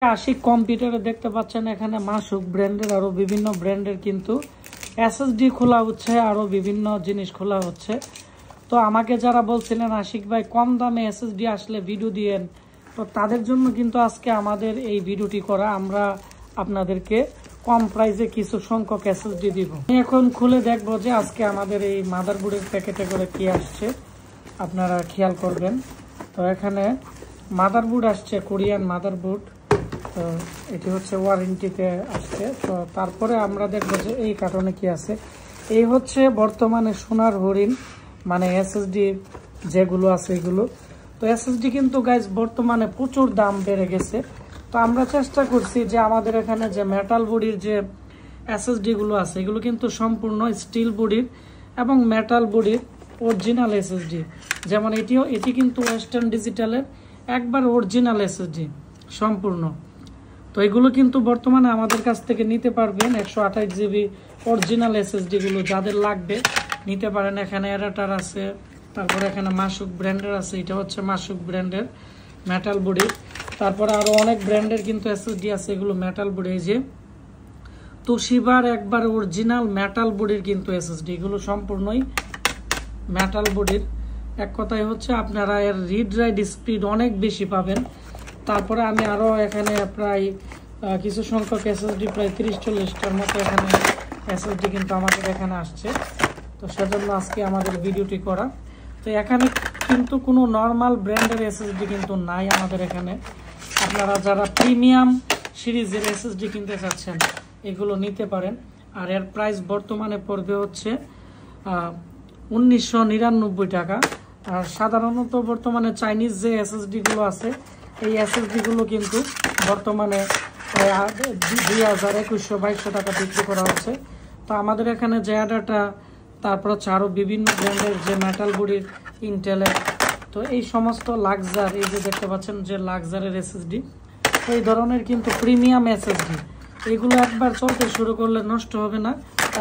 আশিক কম্পিউটারে দেখতে পাচ্ছেন এখানে মাসুক ব্র্যান্ডের আরো বিভিন্ন ব্র্যান্ডের কিন্তু এসএসডি খোলা হচ্ছে, আরো বিভিন্ন জিনিস খোলা হচ্ছে। তো আমাকে যারা বলছিলেন আশিক ভাই কম দামে এসএসডি আসলে ভিডিও দিয়েন, তো তাদের জন্য কিন্তু আজকে আমাদের এই ভিডিওটি করা। আমরা আপনাদেরকে কম প্রাইসে কিছু সংখ্যক এসএসডি দিব। আমি এখন খুলে দেখবো যে আজকে আমাদের এই মাদারবোর্ডের প্যাকেটে করে কি আসছে, আপনারা খেয়াল করবেন। তো এখানে মাদারবোর্ড আসছে, কোরিয়ান মাদারবোর্ড। তো এটি হচ্ছে ওয়ারেন্টিতে আসছে। তো তারপরে আমরা দেখবো যে এই কার্টনে কি আছে। এই হচ্ছে বর্তমানে সোনার হরিণ, মানে এসএসডি যেগুলো আছে এগুলো। তো এসএসডি কিন্তু গাইজ বর্তমানে প্রচুর দাম বেড়ে গেছে। তো আমরা চেষ্টা করছি যে আমাদের এখানে যে মেটাল বডির যে এসএসডি গুলো আছে এগুলো কিন্তু সম্পূর্ণ স্টিল বডির এবং মেটাল বডির অরিজিনাল এসএসডি। যেমন এটি কিন্তু ওয়েস্টার্ন ডিজিটালের একবার অরিজিনাল এসএসডি সম্পূর্ণ। তো এগুলো কিন্তু বর্তমানে আমাদের কাছ থেকে নিতে পারবেন 128 জিবি অরিজিনাল এসএসডি গুলো, যাদের লাগবে নিতে পারেন। এখানে অ্যাডাপ্টার আছে, তারপরে এখানে মাসুক ব্র্যান্ডের আছে, এটা হচ্ছে মাসুক ব্র্যান্ডের মেটাল বডি। তারপরে আরো অনেক ব্র্যান্ডের কিন্তু এসএসডি আছে, এগুলো মেটাল বডি। এই যে তোশিবার একবার অরিজিনাল মেটাল বডির কিন্তু এসএসডি, এগুলো সম্পূর্ণই মেটাল বডির। এক কথায় হচ্ছে আপনারা এর রিড রাইট স্পিড অনেক বেশি পাবেন। তারপরে আমি আরো এখানে প্রায় কিছু সংখ্যক এসএসডি, প্রায় 30-40টার মতো এখানে এসএসডি কিন্তু আমাদের এখানে আসছে। তো সেজন্য আজকে আমাদের ভিডিওটি করা। তো এখানে কিন্তু কোনো নর্মাল ব্র্যান্ডের এসএসডি কিন্তু নাই আমাদের এখানে। আপনারা যারা প্রিমিয়াম সিরিজের এসএসডি কিনতে চাচ্ছেন এগুলো নিতে পারেন। আর এর প্রাইস বর্তমানে পড়বে হচ্ছে 1999 টাকা। আর সাধারণত বর্তমানে চাইনিজ যে এসএসডি গুলো আছে এই এসএসডি গুলো কিন্তু বর্তমানে 2100-2200 টাকা বিক্রি করা হচ্ছে। তো আমাদের এখানে যে ডাটা, তারপর হচ্ছে আরো বিভিন্ন ব্র্যান্ডের যে মেটাল বডির ইন্টেলের, তো এই সমস্ত লাক্সার, এই যে দেখতে পাচ্ছেন যে লাক্সারের এসএসডি, তো এই ধরনের কিন্তু প্রিমিয়াম এসএসডি, এগুলো একবার চলতে শুরু করলে নষ্ট হবে না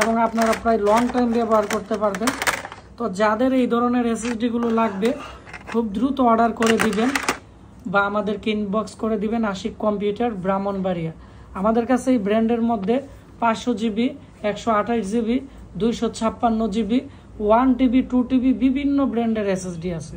এবং আপনারা প্রায় লং টাইম ব্যবহার করতে পারবেন। তো যাদের এই ধরনের এসএসডি গুলো লাগবে খুব দ্রুত অর্ডার করে দিবেন বা আমাদেরকে ইনবক্স করে দিবেন আশিক কম্পিউটার, ব্রাহ্মণবাড়িয়া। আমাদের কাছে এই ব্র্যান্ডের মধ্যে 500 GB, 128 GB, 256 GB, 1 TB, 2 TB বিভিন্ন ব্র্যান্ডের এসএসডি আছে।